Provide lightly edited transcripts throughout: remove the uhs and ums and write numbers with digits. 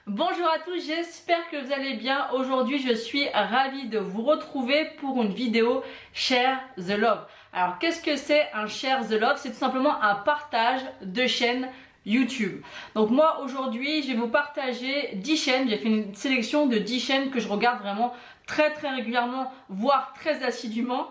Bonjour à tous, j'espère que vous allez bien. Aujourd'hui je suis ravie de vous retrouver pour une vidéo Share the Love. Alors qu'est-ce que c'est un Share the Love? C'est tout simplement un partage de chaînes YouTube. Donc moi aujourd'hui je vais vous partager 10 chaînes. J'ai fait une sélection de 10 chaînes que je regarde vraiment très régulièrement, voire très assidûment.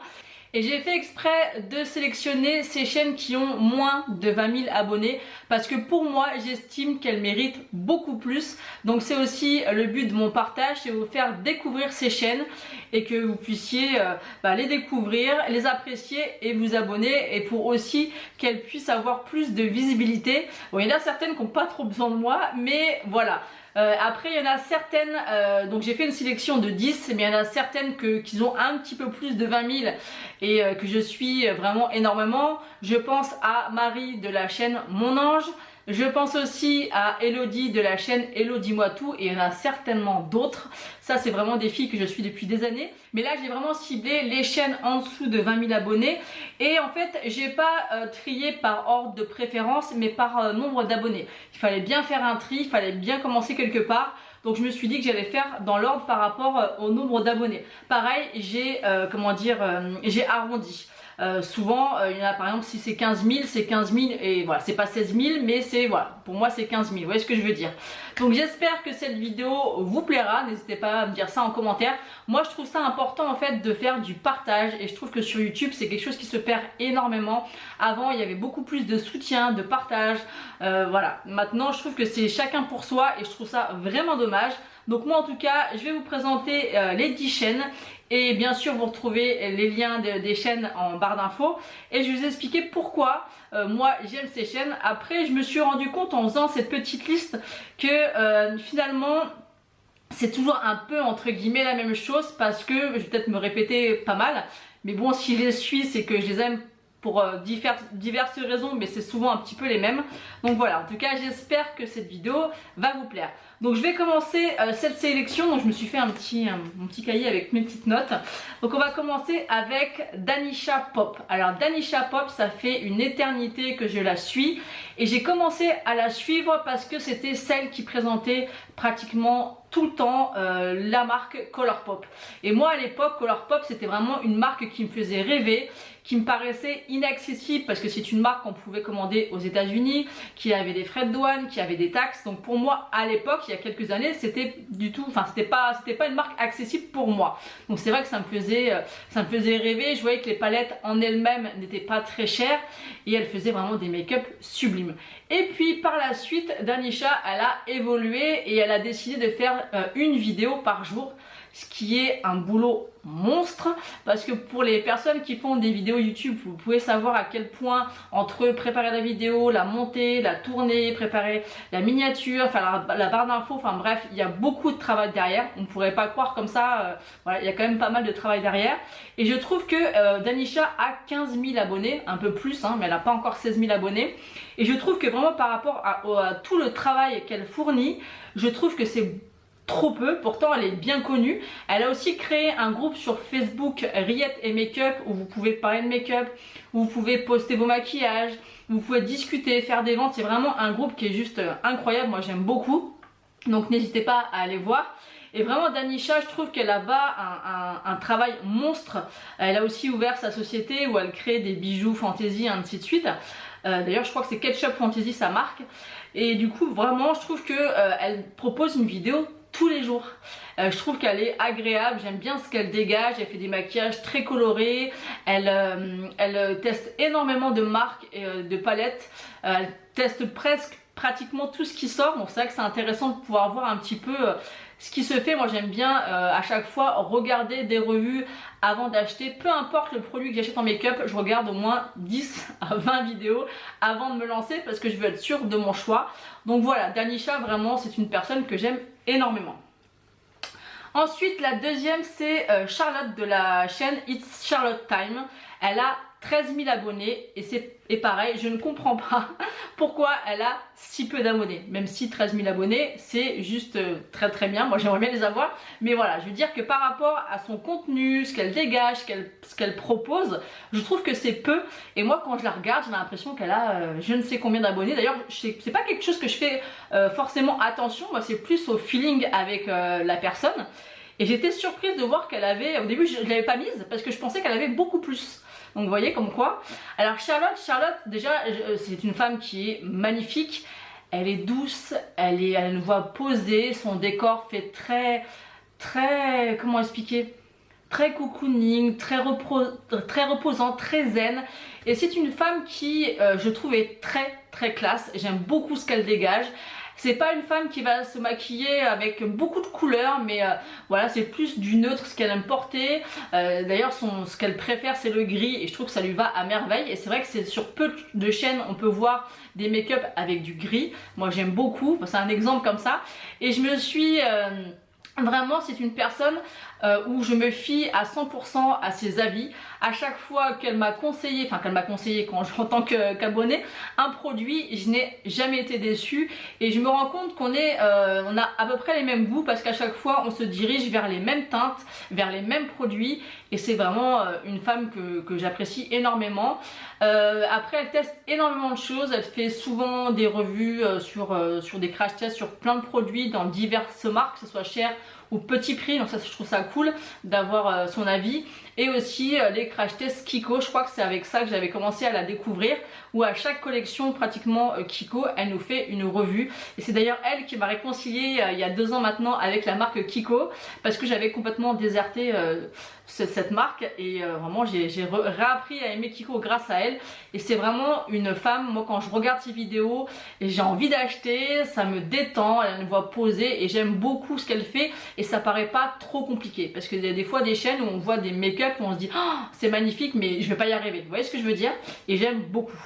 Et j'ai fait exprès de sélectionner ces chaînes qui ont moins de 20 000 abonnés parce que pour moi j'estime qu'elles méritent beaucoup plus. Donc c'est aussi le but de mon partage, c'est vous faire découvrir ces chaînes et que vous puissiez les découvrir, les apprécier et vous abonner, et pour aussi qu'elles puissent avoir plus de visibilité. Bon, il y en a certaines qui n'ont pas trop besoin de moi, mais voilà. Après il y en a certaines, donc j'ai fait une sélection de 10, mais il y en a certaines qui ont un petit peu plus de 20 000 et que je suis vraiment énormément. Je pense à Marie de la chaîne Mon Ange, je pense aussi à Elodie de la chaîne Hello Dis-moi tout, et il y en a certainement d'autres. Ça c'est vraiment des filles que je suis depuis des années, mais là j'ai vraiment ciblé les chaînes en dessous de 20 000 abonnés. Et en fait j'ai pas trié par ordre de préférence, mais par nombre d'abonnés. Il fallait bien faire un tri, il fallait bien commencer quelque part. Donc je me suis dit que j'allais faire dans l'ordre par rapport au nombre d'abonnés. Pareil, j'ai j'ai arrondi. Souvent il y en a, par exemple, si c'est 15 000, c'est 15 000, et voilà, c'est pas 16 000, mais c'est, voilà, pour moi c'est 15 000, vous voyez ce que je veux dire. Donc j'espère que cette vidéo vous plaira, n'hésitez pas à me dire ça en commentaire. Moi je trouve ça important en fait de faire du partage, et je trouve que sur YouTube c'est quelque chose qui se perd énormément. Avant il y avait beaucoup plus de soutien, de partage, voilà. Maintenant je trouve que c'est chacun pour soi et je trouve ça vraiment dommage. Donc moi en tout cas je vais vous présenter les 10 chaînes. Et bien sûr vous retrouvez les liens des chaînes en barre d'infos. Et je vais vous expliquer pourquoi moi j'aime ces chaînes. Après je me suis rendu compte en faisant cette petite liste que finalement c'est toujours un peu entre guillemets la même chose. Parce que je vais peut-être me répéter pas mal, mais bon, si je les suis c'est que je les aime pour diverses raisons, mais c'est souvent un petit peu les mêmes. Donc voilà, en tout cas j'espère que cette vidéo va vous plaire. Donc je vais commencer cette sélection. Donc je me suis fait mon petit cahier avec mes petites notes. Donc on va commencer avec Danisha Pop. Alors Danisha Pop, ça fait une éternité que je la suis, et j'ai commencé à la suivre parce que c'était celle qui présentait pratiquement tout le temps la marque Colourpop. Et moi à l'époque Colourpop c'était vraiment une marque qui me faisait rêver, qui me paraissait inaccessible parce que c'est une marque qu'on pouvait commander aux États-Unis, qui avait des frais de douane, qui avait des taxes. Donc pour moi à l'époque, il y a quelques années, c'était pas une marque accessible pour moi. Donc c'est vrai que ça me faisait rêver. Je voyais que les palettes en elles-mêmes n'étaient pas très chères et elle faisait vraiment des make-up sublimes. Et puis par la suite, Danisha elle a évolué et elle a décidé de faire une vidéo par jour, ce qui est un boulot monstre, parce que pour les personnes qui font des vidéos YouTube, vous pouvez savoir à quel point entre préparer la vidéo, la monter, la tourner, préparer la miniature, enfin la barre d'infos, enfin bref, il y a beaucoup de travail derrière. On ne pourrait pas croire comme ça, voilà, il y a quand même pas mal de travail derrière. Et je trouve que Danisha a 15 000 abonnés, un peu plus, hein, mais elle n'a pas encore 16 000 abonnés. Et je trouve que vraiment par rapport à tout le travail qu'elle fournit, je trouve que c'est trop peu. Pourtant elle est bien connue. Elle a aussi créé un groupe sur Facebook, Rillettes et Make-up, où vous pouvez parler de make-up, où vous pouvez poster vos maquillages, où vous pouvez discuter, faire des ventes. C'est vraiment un groupe qui est juste incroyable, moi j'aime beaucoup, donc n'hésitez pas à aller voir. Et vraiment Danisha, je trouve qu'elle a un travail monstre. Elle a aussi ouvert sa société où elle crée des bijoux fantasy, ainsi de suite. D'ailleurs je crois que c'est Ketchup Fantasy sa marque. Et du coup vraiment je trouve que elle propose une vidéo tous les jours. Je trouve qu'elle est agréable, j'aime bien ce qu'elle dégage. Elle fait des maquillages très colorés, elle teste énormément de marques et de palettes, elle teste pratiquement tout ce qui sort. Donc c'est vrai que c'est intéressant de pouvoir voir un petit peu ce qui se fait. Moi j'aime bien à chaque fois regarder des revues avant d'acheter. Peu importe le produit que j'achète en make-up, je regarde au moins 10 à 20 vidéos avant de me lancer parce que je veux être sûre de mon choix. Donc voilà, Danisha vraiment c'est une personne que j'aime énormément. Ensuite la deuxième c'est Charlotte de la chaîne It's Charlotte Time. Elle a 13 000 abonnés et pareil, je ne comprends pas pourquoi elle a si peu d'abonnés. Même si 13 000 abonnés, c'est juste très très bien. Moi, j'aimerais bien les avoir. Mais voilà, je veux dire que par rapport à son contenu, ce qu'elle dégage, ce qu'elle propose, je trouve que c'est peu. Et moi, quand je la regarde, j'ai l'impression qu'elle a je ne sais combien d'abonnés. D'ailleurs, c'est pas quelque chose que je fais forcément attention. Moi, c'est plus au feeling avec la personne. Et j'étais surprise de voir qu'elle avait, au début je ne l'avais pas mise parce que je pensais qu'elle avait beaucoup plus. Donc vous voyez comme quoi. Alors Charlotte déjà c'est une femme qui est magnifique. Elle est douce, elle a une voix posée, son décor fait très, comment expliquer, très cocooning, très reposant, très zen. Et c'est une femme qui je trouve est très classe. J'aime beaucoup ce qu'elle dégage. C'est pas une femme qui va se maquiller avec beaucoup de couleurs, mais voilà, c'est plus du neutre, ce qu'elle aime porter. D'ailleurs, ce qu'elle préfère, c'est le gris, et je trouve que ça lui va à merveille. Et c'est vrai que c'est sur peu de chaînes, on peut voir des make-up avec du gris. Moi, j'aime beaucoup. C'est un exemple comme ça. Et je me suis vraiment, c'est une personne où je me fie à 100% à ses avis. À chaque fois qu'elle m'a conseillé, en tant qu'abonné, un produit, je n'ai jamais été déçue. Et je me rends compte qu'on on a à peu près les mêmes goûts parce qu'à chaque fois on se dirige vers les mêmes teintes, vers les mêmes produits. Et c'est vraiment une femme que j'apprécie énormément. Après, elle teste énormément de choses. Elle fait souvent des revues sur des crash tests sur plein de produits dans diverses marques, que ce soit cher ou petit prix. Donc ça, je trouve ça cool d'avoir son avis. Et aussi les crash tests Kiko, je crois que c'est avec ça que j'avais commencé à la découvrir, où à chaque collection pratiquement Kiko, elle nous fait une revue. Et c'est d'ailleurs elle qui m'a réconciliée il y a 2 ans maintenant avec la marque Kiko, parce que j'avais complètement déserté cette marque. Et vraiment j'ai réappris à aimer Kiko grâce à elle. Et c'est vraiment une femme, moi quand je regarde ses vidéos, j'ai envie d'acheter, ça me détend, elle a une voix posée et j'aime beaucoup ce qu'elle fait. Et ça paraît pas trop compliqué, parce qu'il y a des fois des chaînes où on voit des make-up où on se dit oh, c'est magnifique mais je vais pas y arriver. Vous voyez ce que je veux dire? Et j'aime beaucoup.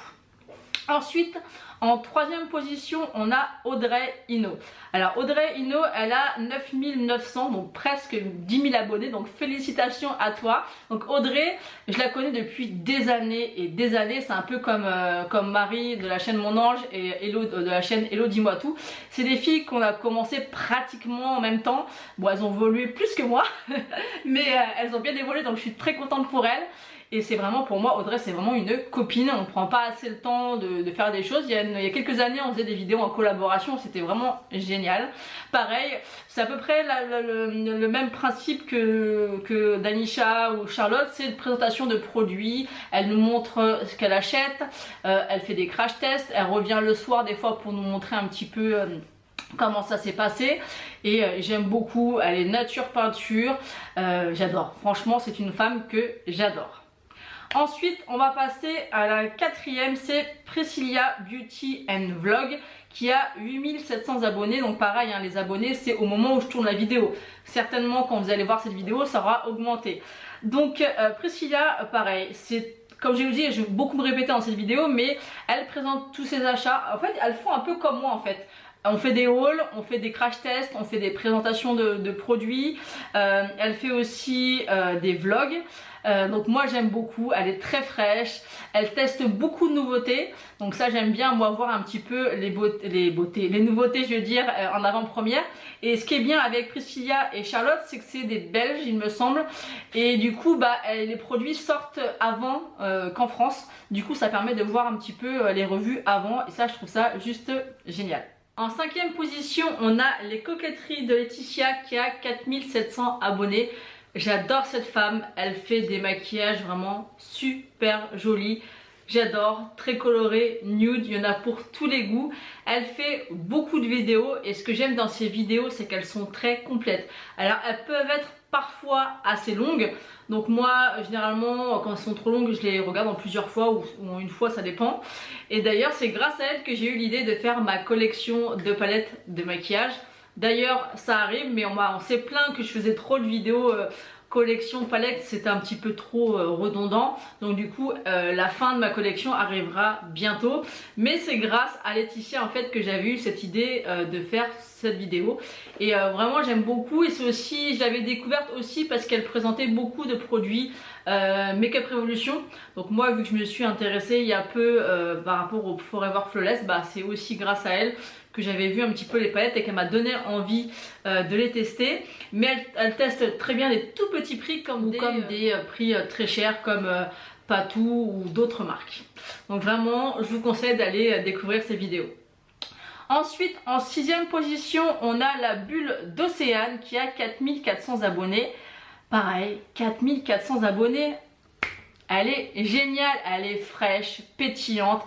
Ensuite, en 3e position, on a Audrey Ino. Alors Audrey Ino, elle a 9900, donc presque 10 000 abonnés, donc félicitations à toi. Donc Audrey, je la connais depuis des années et des années. C'est un peu comme Marie de la chaîne Mon Ange et Hello de la chaîne Hello Dis-moi tout. C'est des filles qu'on a commencé pratiquement en même temps. Bon, elles ont évolué plus que moi, mais elles ont bien évolué, donc je suis très contente pour elles. Et c'est vraiment, pour moi, Audrey, c'est vraiment une copine. On ne prend pas assez le temps de faire des choses. Il y a quelques années, on faisait des vidéos en collaboration. C'était vraiment génial. Pareil, c'est à peu près le même principe que Danisha ou Charlotte. C'est une présentation de produits. Elle nous montre ce qu'elle achète. Elle fait des crash tests. Elle revient le soir des fois pour nous montrer un petit peu comment ça s'est passé. Et j'aime beaucoup. Elle est nature peinture. J'adore. Franchement, c'est une femme que j'adore. Ensuite, on va passer à la 4e, c'est Priscilla Beauty and Vlog qui a 8700 abonnés. Donc pareil, hein, les abonnés, c'est au moment où je tourne la vidéo. Certainement, quand vous allez voir cette vidéo, ça aura augmenté. Donc Priscilla, pareil, c'est... Comme je vous dis, je vais beaucoup me répéter dans cette vidéo, mais elle présente tous ses achats. En fait, elles font un peu comme moi en fait. On fait des hauls, on fait des crash tests, on fait des présentations de produits. Elle fait aussi des vlogs. Donc moi j'aime beaucoup, elle est très fraîche, elle teste beaucoup de nouveautés, donc ça j'aime bien moi voir un petit peu les nouveautés je veux dire en avant-première. Et ce qui est bien avec Priscilla et Charlotte, c'est que c'est des Belges il me semble, et du coup les produits sortent avant qu'en France, du coup ça permet de voir un petit peu les revues avant, et ça je trouve ça juste génial. En 5e position, on a les coquetteries de Laetitia qui a 4700 abonnés. J'adore cette femme, elle fait des maquillages vraiment super jolis. J'adore, très coloré, nude, il y en a pour tous les goûts. Elle fait beaucoup de vidéos et ce que j'aime dans ces vidéos, c'est qu'elles sont très complètes. Alors elles peuvent être parfois assez longues. Donc moi, généralement, quand elles sont trop longues, je les regarde en plusieurs fois ou en une fois, ça dépend. Et d'ailleurs, c'est grâce à elle que j'ai eu l'idée de faire ma collection de palettes de maquillage. D'ailleurs, ça arrive, mais on s'est plaint que je faisais trop de vidéos collection palettes, c'était un petit peu trop redondant. Donc du coup, la fin de ma collection arrivera bientôt. Mais c'est grâce à Laetitia en fait que j'avais eu cette idée de faire cette vidéo. Et vraiment j'aime beaucoup, et c'est aussi, je l'avais découverte aussi parce qu'elle présentait beaucoup de produits Makeup Revolution. Donc moi, vu que je me suis intéressée il y a peu par rapport au Forever Flawless, bah, c'est aussi grâce à elle que j'avais vu un petit peu les palettes et qu'elle m'a donné envie de les tester. Mais elle teste très bien des tout petits prix comme des prix très chers comme Patou ou d'autres marques. Donc vraiment, je vous conseille d'aller découvrir ces vidéos. Ensuite, en 6e position, on a la bulle d'Océane qui a 4400 abonnés. Pareil, 4400 abonnés. Elle est géniale, elle est fraîche, pétillante.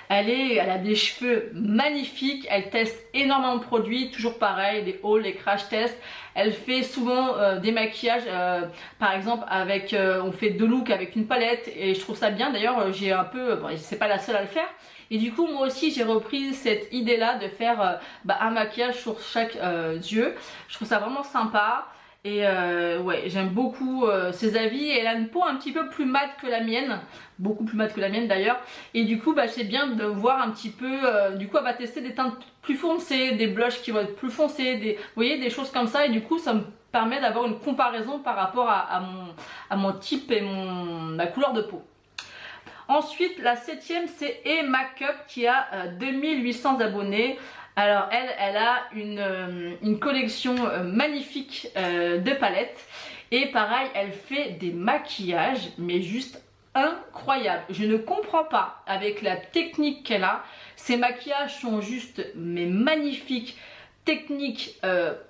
Elle a des cheveux magnifiques, elle teste énormément de produits, toujours pareil, des hauls, des crash tests. Elle fait souvent des maquillages, par exemple avec, on fait 2 looks avec une palette et je trouve ça bien. D'ailleurs, j'ai un peu, bon, c'est pas la seule à le faire. Et du coup, moi aussi, j'ai repris cette idée-là de faire un maquillage sur chaque yeux. Je trouve ça vraiment sympa. Et ouais, j'aime beaucoup ses avis. Elle a une peau un petit peu plus mate que la mienne, beaucoup plus mate que la mienne d'ailleurs. Et du coup, c'est bien de voir un petit peu. Du coup, elle va tester des teintes plus foncées, des blushs qui vont être plus foncés, vous voyez, des choses comme ça. Et du coup, ça me permet d'avoir une comparaison par rapport à mon type et ma couleur de peau. Ensuite, la 7e, c'est E-Makeup qui a 2800 abonnés. Alors elle a une collection magnifique de palettes et pareil, elle fait des maquillages mais juste incroyables. Je ne comprends pas avec la technique qu'elle a. Ces maquillages sont juste mais magnifiques, techniques,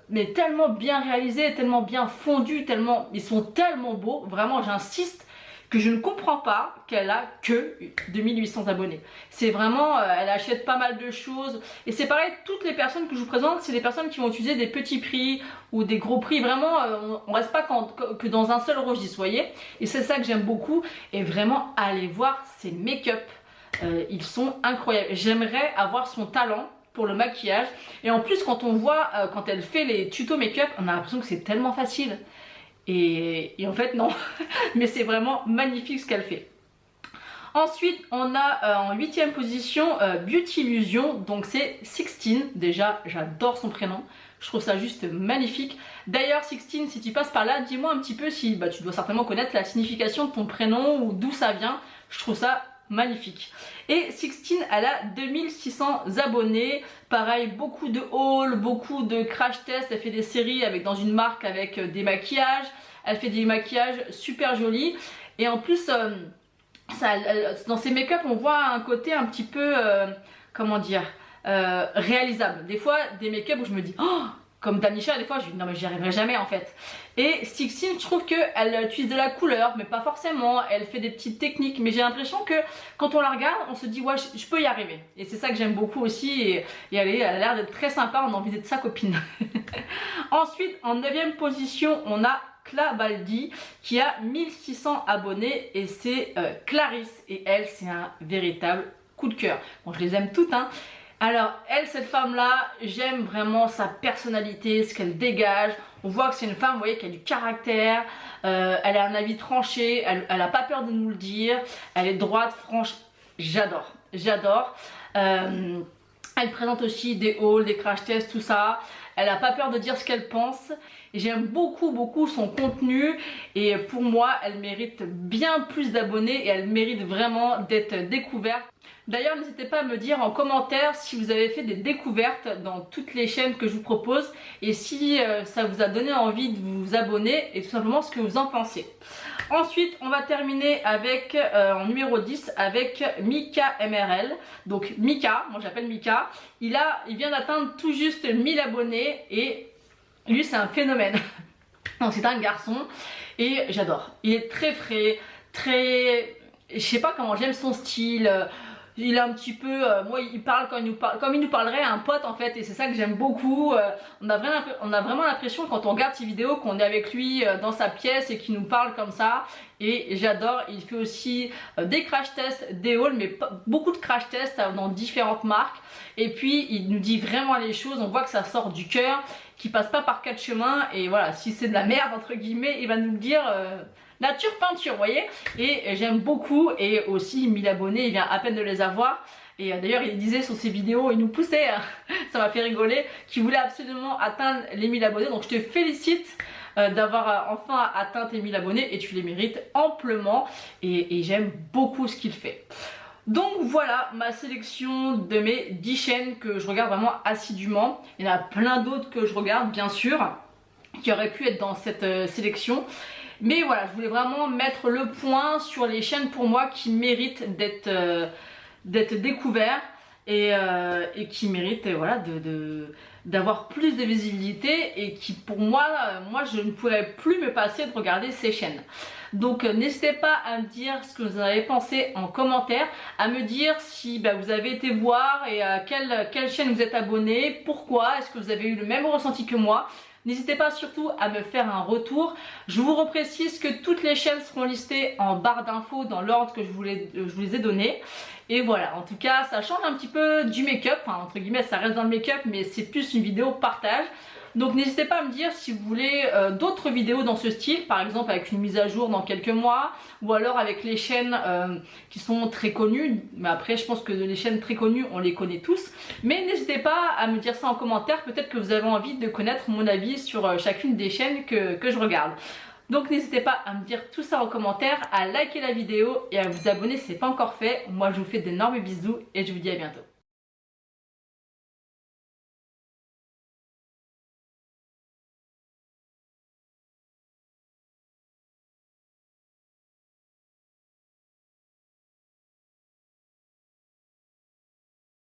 mais tellement bien réalisés, tellement bien fondus, ils sont tellement beaux. Vraiment, j'insiste que je ne comprends pas qu'elle a que 2800 abonnés. C'est vraiment, elle achète pas mal de choses. Et c'est pareil, toutes les personnes que je vous présente, c'est des personnes qui vont utiliser des petits prix ou des gros prix. Vraiment, on reste pas que dans un seul registre, vous voyez. Et c'est ça que j'aime beaucoup. Et vraiment, allez voir ses make-up. Ils sont incroyables. J'aimerais avoir son talent pour le maquillage. Et en plus, quand on voit, quand elle fait les tutos make-up, on a l'impression que c'est tellement facile. Et en fait non, mais c'est vraiment magnifique ce qu'elle fait. Ensuite on a en 8e position Beauty Illusion, donc c'est Sixteen. Déjà j'adore son prénom, je trouve ça juste magnifique. D'ailleurs Sixteen, si tu passes par là, dis-moi un petit peu si tu dois certainement connaître la signification de ton prénom ou d'où ça vient. Je trouve ça magnifique. Et Sixteen, elle a 2600 abonnés. Pareil, beaucoup de hauls, beaucoup de crash tests. Elle fait des séries dans une marque avec des maquillages. Elle fait des maquillages super jolis. Et en plus, dans ses make-up, on voit un côté un petit peu, comment dire, réalisable. Des fois, des make-up où je me dis, oh, comme Danisha, des fois, je me dis non mais j'y arriverai jamais en fait. Et Sixteen, je trouve qu'elle utilise de la couleur, mais pas forcément. Elle fait des petites techniques, mais j'ai l'impression que quand on la regarde, on se dit ouais, je peux y arriver. Et c'est ça que j'aime beaucoup aussi. Et elle a l'air d'être très sympa, on a envie d'être sa copine. Ensuite, en 9e position, on a Clabaldi qui a 1600 abonnés et c'est Clarisse. Et elle, c'est un véritable coup de cœur. Bon, je les aime toutes, hein. Alors elle, cette femme là, j'aime vraiment sa personnalité, ce qu'elle dégage. On voit que c'est une femme, vous voyez, qui a du caractère, elle a un avis tranché, elle a pas peur de nous le dire, elle est droite, franche, j'adore, j'adore. Elle présente aussi des hauls, des crash tests, tout ça. Elle a pas peur de dire ce qu'elle pense. J'aime beaucoup son contenu et pour moi elle mérite bien plus d'abonnés et elle mérite vraiment d'être découverte. D'ailleurs n'hésitez pas à me dire en commentaire si vous avez fait des découvertes dans toutes les chaînes que je vous propose et si ça vous a donné envie de vous abonner et tout simplement ce que vous en pensez. Ensuite on va terminer avec en numéro 10 avec Mika MRL. Donc Mika, moi j'appelle Mika, il vient d'atteindre tout juste 1000 abonnés et lui c'est un phénomène. Donc c'est un garçon et j'adore. Il est très frais, très... Je sais pas comment, j'aime son style. Il est un petit peu, moi il parle comme il nous parlerait à un pote en fait et c'est ça que j'aime beaucoup. On a vraiment l'impression quand on regarde ses vidéos qu'on est avec lui dans sa pièce et qu'il nous parle comme ça et j'adore. Il fait aussi des crash tests, des hauls mais beaucoup de crash tests dans différentes marques et puis il nous dit vraiment les choses, on voit que ça sort du cœur, qu'il passe pas par 4 chemins et voilà, si c'est de la merde entre guillemets il va nous le dire nature peinture, vous voyez. Et j'aime beaucoup et aussi 1000 abonnés, il vient à peine de les avoir. Et d'ailleurs il disait sur ses vidéos, il nous poussait, ça m'a fait rigoler, qu'il voulait absolument atteindre les 1000 abonnés. Donc je te félicite d'avoir enfin atteint tes 1000 abonnés et tu les mérites amplement et j'aime beaucoup ce qu'il fait. Donc voilà ma sélection de mes 10 chaînes que je regarde vraiment assidûment. Il y en a plein d'autres que je regarde bien sûr, qui auraient pu être dans cette sélection. Mais voilà, je voulais vraiment mettre le point sur les chaînes pour moi qui méritent d'être découvertes et qui méritent voilà, d'avoir plus de visibilité et qui pour moi, je ne pourrais plus me passer de regarder ces chaînes. Donc n'hésitez pas à me dire ce que vous en avez pensé en commentaire, à me dire si vous avez été voir et à quelle chaîne vous êtes abonné, pourquoi, est-ce que vous avez eu le même ressenti que moi. N'hésitez pas surtout à me faire un retour. Je vous reprécise que toutes les chaînes seront listées en barre d'infos dans l'ordre que je vous les ai donné. Et voilà, en tout cas ça change un petit peu du make-up, enfin, entre guillemets ça reste dans le make-up mais c'est plus une vidéo partage. Donc n'hésitez pas à me dire si vous voulez d'autres vidéos dans ce style, par exemple avec une mise à jour dans quelques mois, ou alors avec les chaînes qui sont très connues. Mais après je pense que les chaînes très connues on les connaît tous. Mais n'hésitez pas à me dire ça en commentaire, peut-être que vous avez envie de connaître mon avis sur chacune des chaînes que je regarde. Donc n'hésitez pas à me dire tout ça en commentaire, à liker la vidéo et à vous abonner si ce n'est pas encore fait. Moi je vous fais d'énormes bisous et je vous dis à bientôt.